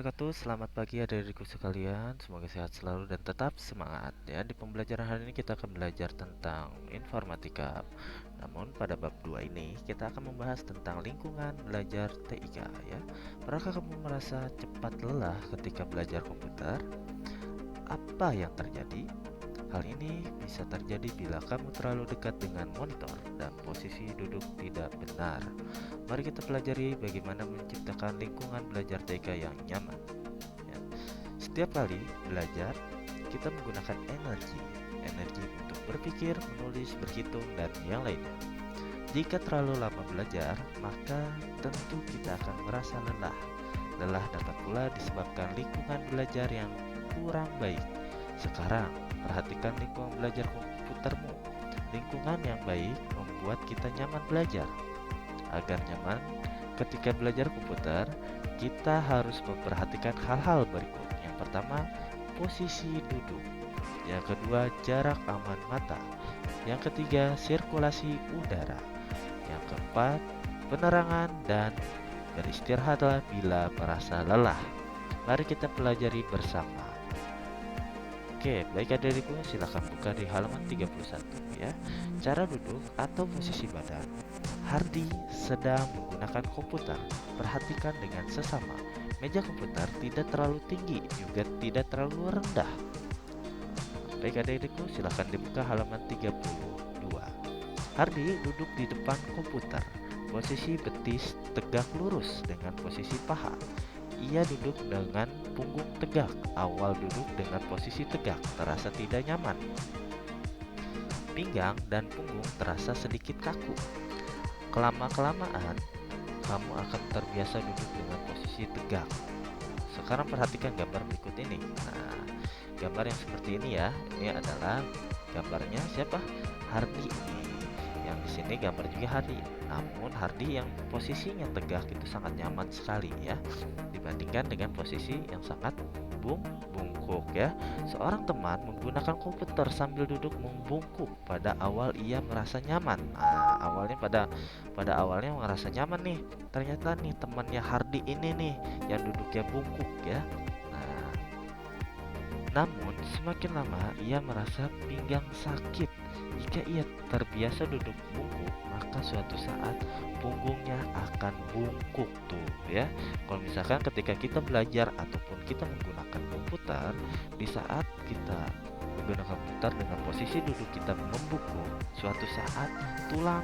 wabarakatuh. Selamat pagi adik-adikku sekalian. Semoga sehat selalu dan tetap semangat ya. Di pembelajaran hari ini kita akan belajar tentang informatika. Namun pada bab 2 ini kita akan membahas tentang lingkungan belajar TIK ya. Pernahkah kamu merasa cepat lelah ketika belajar komputer? Apa yang terjadi? Hal ini bisa terjadi bila kamu terlalu dekat dengan monitor dan posisi duduk tidak benar. Mari kita pelajari bagaimana menciptakan lingkungan belajar TK yang nyaman. Ya. Setiap kali belajar, kita menggunakan energi untuk berpikir, menulis, berhitung, dan yang lainnya. Jika terlalu lama belajar, maka tentu kita akan merasa lelah. Lelah dapat pula disebabkan lingkungan belajar yang kurang baik. Sekarang, perhatikan lingkungan belajar komputermu. Lingkungan yang baik membuat kita nyaman belajar. Agar nyaman ketika belajar komputer, kita harus memperhatikan hal-hal berikut. Yang pertama, posisi duduk. Yang kedua, jarak aman mata. Yang ketiga, sirkulasi udara. Yang keempat, penerangan, dan beristirahatlah bila merasa lelah. Mari kita pelajari bersama. Oke, baik adik-adikku, silakan buka di halaman 31 ya. Cara duduk atau posisi badan. Hardy sedang menggunakan komputer. Perhatikan dengan sesama. Meja komputer tidak terlalu tinggi, juga tidak terlalu rendah. Baik adik-adikku, silakan dibuka halaman 32. Hardy duduk di depan komputer. Posisi betis tegak lurus dengan posisi paha. Ia duduk dengan punggung tegak. Awal duduk dengan posisi tegak terasa tidak nyaman. Pinggang dan punggung terasa sedikit kaku. Kelama-kelamaan, kamu akan terbiasa duduk dengan posisi tegak. Sekarang perhatikan gambar berikut ini. Nah, gambar yang seperti ini ya. Ini adalah gambarnya siapa? Hardy ini. Yang di sini gambar juga Hardy. Namun Hardy yang posisinya tegak itu sangat nyaman sekali ya, dibandingkan dengan posisi yang sangat bungkuk ya. Seorang teman menggunakan komputer sambil duduk membungkuk. Pada awal ia merasa nyaman. Nah, pada awalnya merasa nyaman nih. Ternyata nih temannya Hardy ini nih yang duduknya bungkuk ya. Nah, namun semakin lama ia merasa pinggang sakit. Jika ia terbiasa duduk bungkuk, maka suatu saat punggungnya akan bungkuk tuh ya. Kalau misalkan ketika kita belajar ataupun kita menggunakan komputer, di saat kita menggunakan komputer dengan posisi duduk kita membungkuk, suatu saat tulang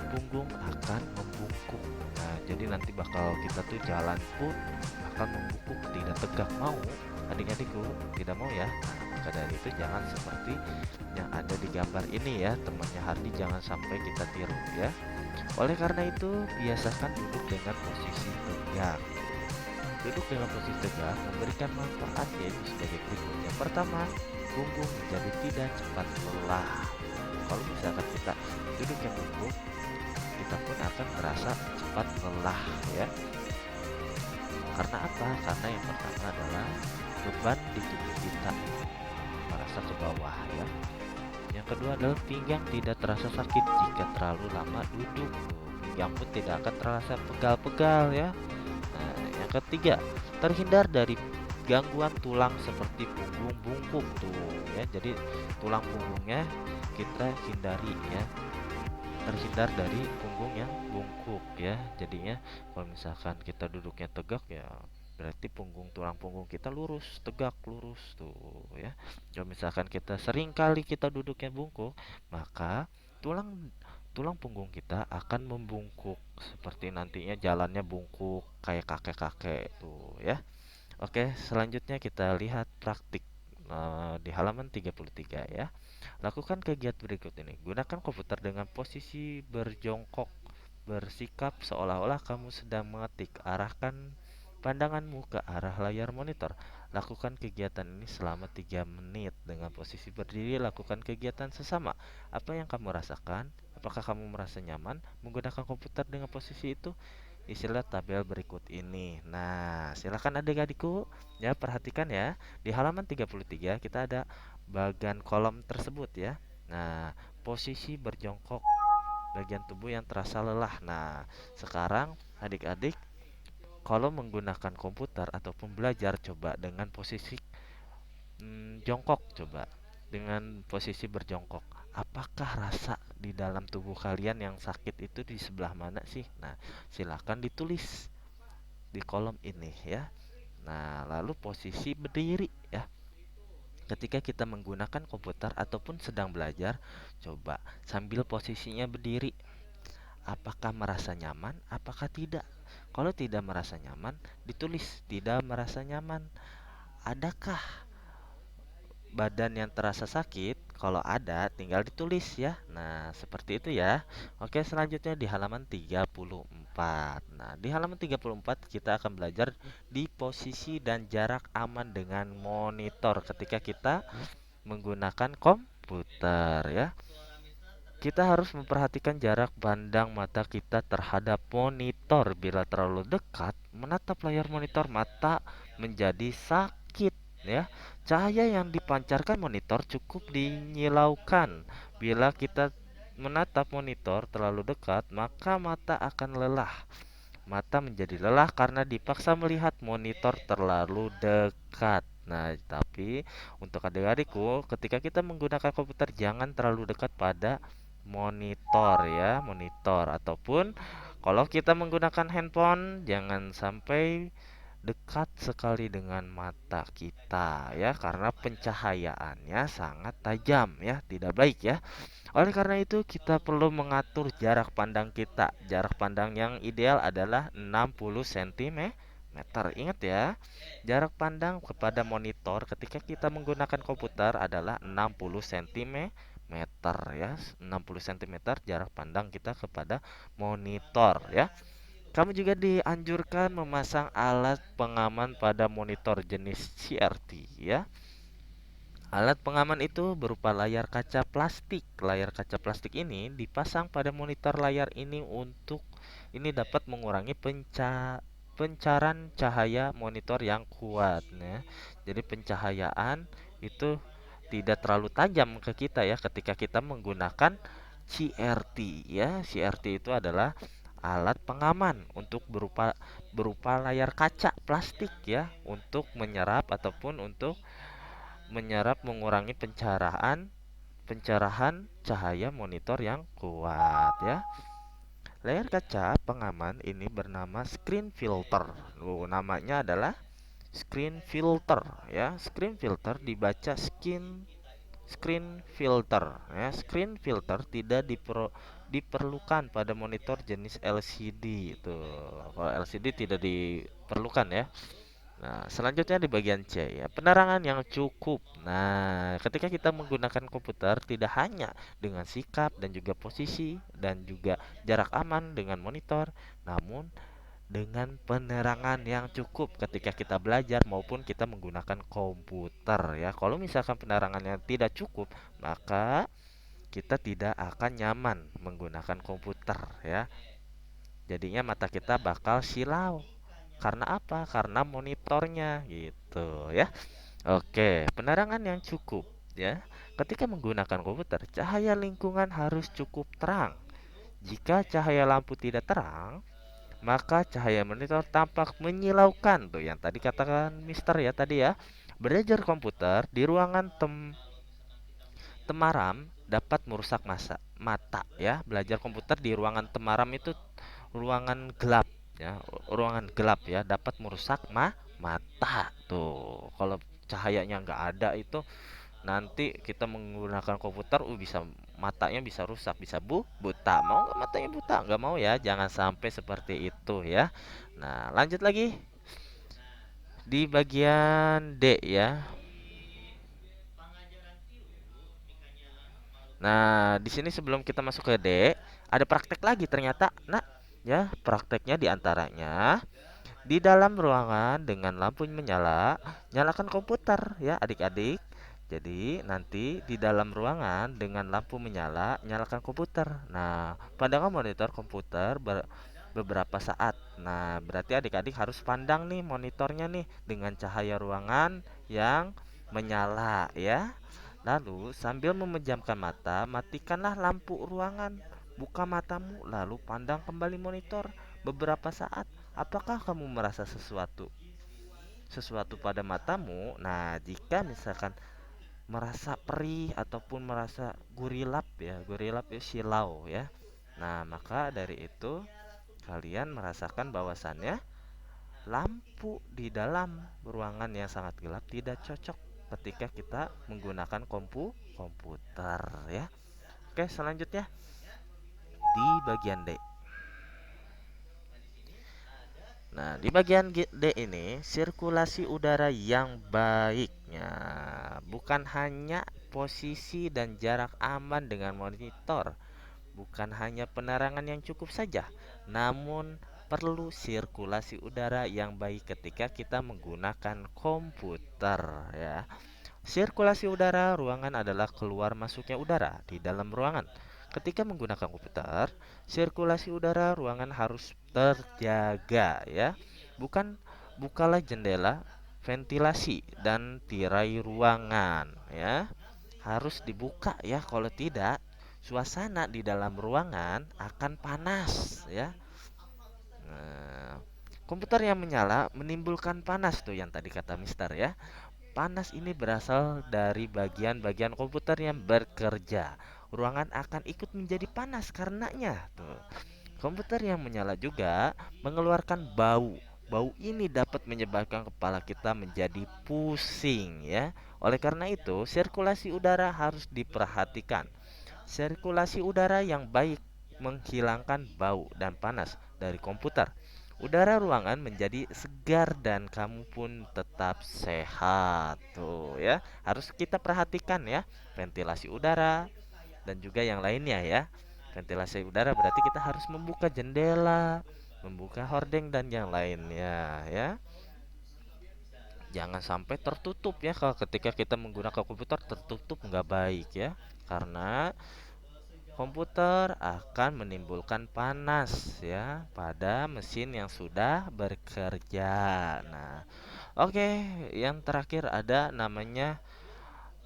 punggung akan membungkuk. Nah, jadi nanti bakal kita tuh jalan pun akan membungkuk, tidak tegak. Mau adik-adikku? Tidak mau ya. Nah, maka dari itu jangan seperti yang ada di gambar ini ya, temannya Hardy, jangan sampai kita tiru ya. Oleh karena itu, biasakan duduk dengan posisi tegak. Duduk dengan posisi tegak memberikan manfaat yaitu sebagai berikut. Yang pertama, punggung menjadi tidak cepat lelah. Kalau misalkan kita duduk yang bungkuk, kita pun akan merasa cepat lelah ya. Karena apa? Karena yang pertama adalah beban di tubuh kita merasa ke bawah ya. Yang kedua adalah pinggang tidak terasa sakit jika terlalu lama duduk. Pinggang pun tidak akan terasa pegal-pegal ya. Nah, yang ketiga, terhindar dari gangguan tulang seperti punggung bungkuk tuh ya. Jadi tulang punggungnya kita hindari ya. Terhindar dari punggung yang bungkuk ya. Jadinya kalau misalkan kita duduknya tegak ya, berarti tulang punggung kita lurus, tegak lurus tuh ya. Kalau misalkan kita sering kali kita duduknya bungkuk, maka tulang tulang punggung kita akan membungkuk seperti nantinya jalannya bungkuk kayak kakek-kakek tuh ya. Oke, selanjutnya kita lihat praktik di halaman 33 ya. Lakukan kegiatan berikut ini. Gunakan komputer dengan posisi berjongkok. Bersikap seolah-olah kamu sedang mengetik. Arahkan pandanganmu ke arah layar monitor. Lakukan kegiatan ini selama 3 menit. Dengan posisi berdiri, lakukan kegiatan sesama. Apa yang kamu rasakan? Apakah kamu merasa nyaman menggunakan komputer dengan posisi itu? Isilah tabel berikut ini. Nah, silakan adik-adikku ya, perhatikan ya. Di halaman 33 kita ada bagian kolom tersebut ya. Nah, posisi berjongkok, bagian tubuh yang terasa lelah. Nah, sekarang adik-adik kalau menggunakan komputer ataupun belajar, coba dengan posisi jongkok, coba dengan posisi berjongkok. Apakah rasa di dalam tubuh kalian yang sakit itu di sebelah mana sih? Nah, silakan ditulis di kolom ini ya. Nah, lalu posisi berdiri ya. Ketika kita menggunakan komputer ataupun sedang belajar, coba sambil posisinya berdiri. Apakah merasa nyaman? Apakah tidak? Kalau tidak merasa nyaman, ditulis tidak merasa nyaman. Adakah badan yang terasa sakit? Kalau ada, tinggal ditulis ya. Nah, seperti itu ya. Oke, selanjutnya di halaman 34. Nah, di halaman 34 kita akan belajar di posisi dan jarak aman dengan monitor ketika kita menggunakan komputer ya. Kita harus memperhatikan jarak pandang mata kita terhadap monitor. Bila terlalu dekat menatap layar monitor, mata menjadi sakit ya. Cahaya yang dipancarkan monitor cukup dinyilaukan. Bila kita menatap monitor terlalu dekat, maka mata akan lelah. Mata menjadi lelah karena dipaksa melihat monitor terlalu dekat. Nah, tapi untuk adik-adikku, ketika kita menggunakan komputer jangan terlalu dekat pada monitor ya, monitor ataupun kalau kita menggunakan handphone jangan sampai dekat sekali dengan mata kita ya, karena pencahayaannya sangat tajam ya, tidak baik ya. Oleh karena itu, kita perlu mengatur jarak pandang kita. Jarak pandang yang ideal adalah 60 cm. Ingat ya, jarak pandang kepada monitor ketika kita menggunakan komputer adalah 60 cm ya. 60 cm jarak pandang kita kepada monitor ya. Kamu juga dianjurkan memasang alat pengaman pada monitor jenis CRT ya. Alat pengaman itu berupa layar kaca plastik. Layar kaca plastik ini dipasang pada monitor layar ini untuk ini dapat mengurangi pancaran cahaya monitor yang kuat ya. Jadi pencahayaan itu tidak terlalu tajam ke kita ya ketika kita menggunakan CRT ya. CRT itu adalah alat pengaman untuk berupa berupa layar kaca plastik ya, untuk menyerap ataupun untuk mengurangi pencerahan cahaya monitor yang kuat ya. Layar kaca pengaman ini bernama screen filter. Namanya adalah screen filter ya. Screen filter dibaca screen filter ya. Screen filter tidak diperlukan pada monitor jenis LCD itu. Kalau LCD tidak diperlukan ya. Nah, selanjutnya di bagian C ya, penerangan yang cukup. Nah, ketika kita menggunakan komputer tidak hanya dengan sikap dan juga posisi dan juga jarak aman dengan monitor, namun dengan penerangan yang cukup ketika kita belajar maupun kita menggunakan komputer ya. Kalau misalkan penerangannya tidak cukup, maka kita tidak akan nyaman menggunakan komputer ya. Jadinya mata kita bakal silau. Karena apa? Karena monitornya gitu ya. Oke, penerangan yang cukup ya. Ketika menggunakan komputer, cahaya lingkungan harus cukup terang. Jika cahaya lampu tidak terang, maka cahaya monitor tampak menyilaukan. Tuh yang tadi katakan Mister ya tadi ya. Belajar komputer di ruangan temaram dapat merusak mata ya. Belajar komputer di ruangan temaram itu ruangan gelap ya, ruangan gelap ya, dapat merusak mata tuh. Kalau cahayanya nggak ada itu nanti kita menggunakan komputer bisa matanya bisa rusak, bisa buta. Mau nggak matanya buta? Nggak mau ya, jangan sampai seperti itu ya. Nah, lanjut lagi di bagian D ya. Nah, di sini sebelum kita masuk ke D, ada praktek lagi ternyata. Nah, ya, prakteknya diantaranya di dalam ruangan dengan lampu menyala, nyalakan komputer ya adik-adik. Jadi nanti di dalam ruangan dengan lampu menyala, nyalakan komputer. Nah, pandangan monitor komputer beberapa saat. Nah, berarti adik-adik harus pandang nih monitornya nih dengan cahaya ruangan yang menyala ya. Lalu sambil memejamkan mata, matikanlah lampu ruangan. Buka matamu lalu pandang kembali monitor beberapa saat. Apakah kamu merasa sesuatu pada matamu? Nah, jika misalkan merasa perih ataupun merasa gurilap ya silau ya. Nah, maka dari itu kalian merasakan bahwasannya lampu di dalam ruangan yang sangat gelap tidak cocok ketika kita menggunakan komputer ya. Oke, selanjutnya di bagian D. Nah, di bagian D ini sirkulasi udara yang baiknya bukan hanya posisi dan jarak aman dengan monitor, bukan hanya penerangan yang cukup saja, namun perlu sirkulasi udara yang baik ketika kita menggunakan komputer ya. Sirkulasi udara ruangan adalah keluar masuknya udara di dalam ruangan. Ketika menggunakan komputer, sirkulasi udara ruangan harus terjaga ya. Bukan bukalah jendela, ventilasi dan tirai ruangan ya. Harus dibuka ya, kalau tidak suasana di dalam ruangan akan panas ya. Nah, komputer yang menyala menimbulkan panas tuh yang tadi kata Mister ya. Panas ini berasal dari bagian-bagian komputer yang bekerja. Ruangan akan ikut menjadi panas karenanya. Tuh. Komputer yang menyala juga mengeluarkan bau. Bau ini dapat menyebabkan kepala kita menjadi pusing ya. Oleh karena itu, sirkulasi udara harus diperhatikan. Sirkulasi udara yang baik menghilangkan bau dan panas dari komputer. Udara ruangan menjadi segar dan kamu pun tetap sehat. Tuh ya, harus kita perhatikan ya, ventilasi udara dan juga yang lainnya ya. Ventilasi udara berarti kita harus membuka jendela, membuka hordeng dan yang lainnya ya. Jangan sampai tertutup ya, kalau ketika kita menggunakan komputer tertutup nggak baik ya. Karena komputer akan menimbulkan panas ya pada mesin yang sudah bekerja. Nah, oke, yang terakhir ada namanya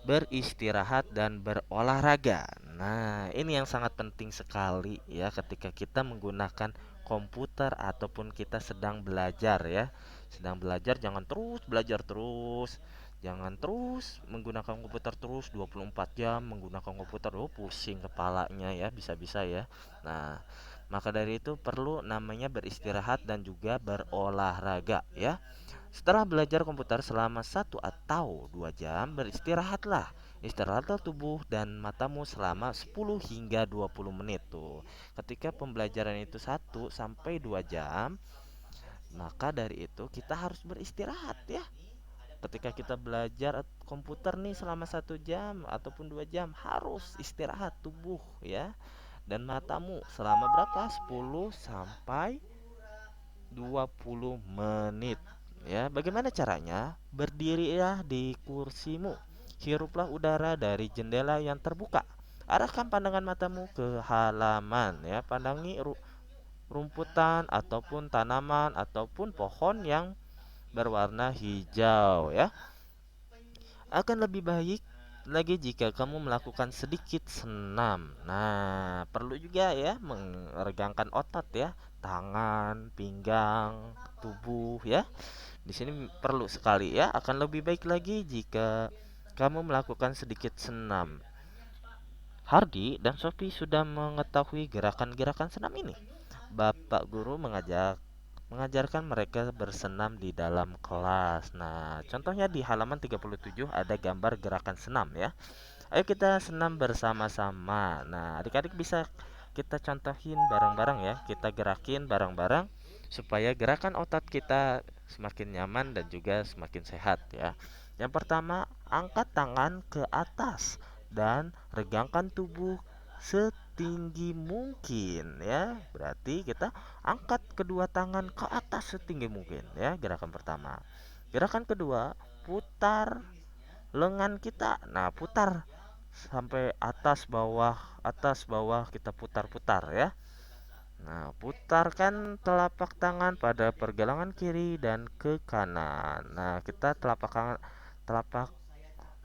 beristirahat dan berolahraga. Nah, ini yang sangat penting sekali ya ketika kita menggunakan komputer ataupun kita sedang belajar ya. Sedang belajar jangan terus belajar terus. Jangan terus menggunakan komputer terus 24 jam menggunakan komputer. Oh, pusing kepalanya ya, bisa-bisa ya. Nah, maka dari itu perlu namanya beristirahat dan juga berolahraga ya. Setelah belajar komputer selama 1 atau 2 jam, beristirahatlah. Istirahatlah tubuh dan matamu selama 10 hingga 20 menit tuh. Ketika pembelajaran itu 1 sampai 2 jam, maka dari itu kita harus beristirahat ya. Ketika kita belajar komputer nih selama 1 jam ataupun 2 jam, harus istirahat tubuh ya. Dan matamu selama berapa? 10 sampai 20 menit. Ya, bagaimana caranya? Berdiri ya di kursimu. Hiruplah udara dari jendela yang terbuka. Arahkan pandangan matamu ke halaman ya. Pandangi rumputan ataupun tanaman ataupun pohon yang berwarna hijau ya. Akan lebih baik lagi jika kamu melakukan sedikit senam. Nah, perlu juga ya meregangkan otot ya, tangan, pinggang, tubuh ya. Di sini perlu sekali ya. Akan lebih baik lagi jika kamu melakukan sedikit senam. Hardy dan Sophie sudah mengetahui gerakan-gerakan senam ini. Bapak guru mengajarkan mereka bersenam di dalam kelas. Nah, contohnya di halaman 37 ada gambar gerakan senam ya. Ayo kita senam bersama-sama. Nah, adik-adik bisa kita contohin bareng-bareng ya. Kita gerakin bareng-bareng supaya gerakan otot kita semakin nyaman dan juga semakin sehat ya. Yang pertama, angkat tangan ke atas dan regangkan tubuh setinggi mungkin ya. Berarti kita angkat kedua tangan ke atas setinggi mungkin ya, gerakan pertama. Gerakan kedua, putar lengan kita. Nah, putar sampai atas bawah kita putar-putar ya. Nah, putarkan telapak tangan pada pergelangan kiri dan ke kanan. Nah, kita telapak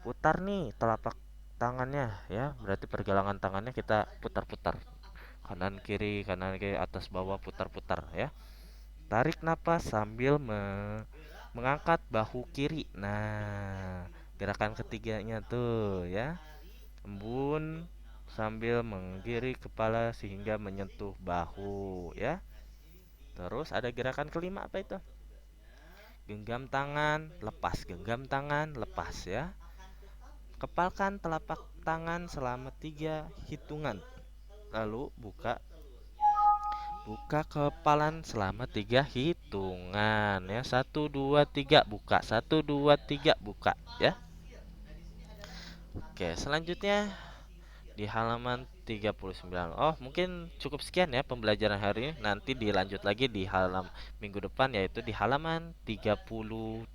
putar nih telapak tangannya ya. Berarti pergelangan tangannya kita putar-putar. Kanan kiri, atas bawah putar-putar ya. Tarik napas sambil mengangkat bahu kiri. Nah, gerakan ketiganya tuh ya. Embun sambil menggiring kepala sehingga menyentuh bahu ya. Terus ada gerakan kelima apa itu? Genggam tangan, lepas, genggam tangan, lepas ya. Kepalkan telapak tangan selama 3 hitungan. Lalu buka buka kepalan selama 3 hitungan ya. Satu, dua, tiga, buka. Satu, dua, tiga, buka ya. Oke, selanjutnya di halaman 39. Oh, mungkin cukup sekian ya pembelajaran hari ini. Nanti dilanjut lagi di minggu depan, yaitu di halaman 38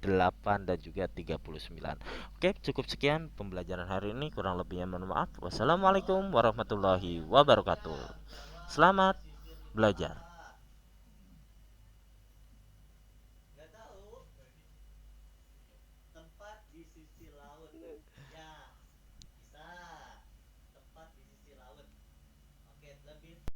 dan juga 39. Oke, cukup sekian pembelajaran hari ini. Kurang lebihnya mohon maaf. Wassalamualaikum warahmatullahi wabarakatuh. Selamat belajar.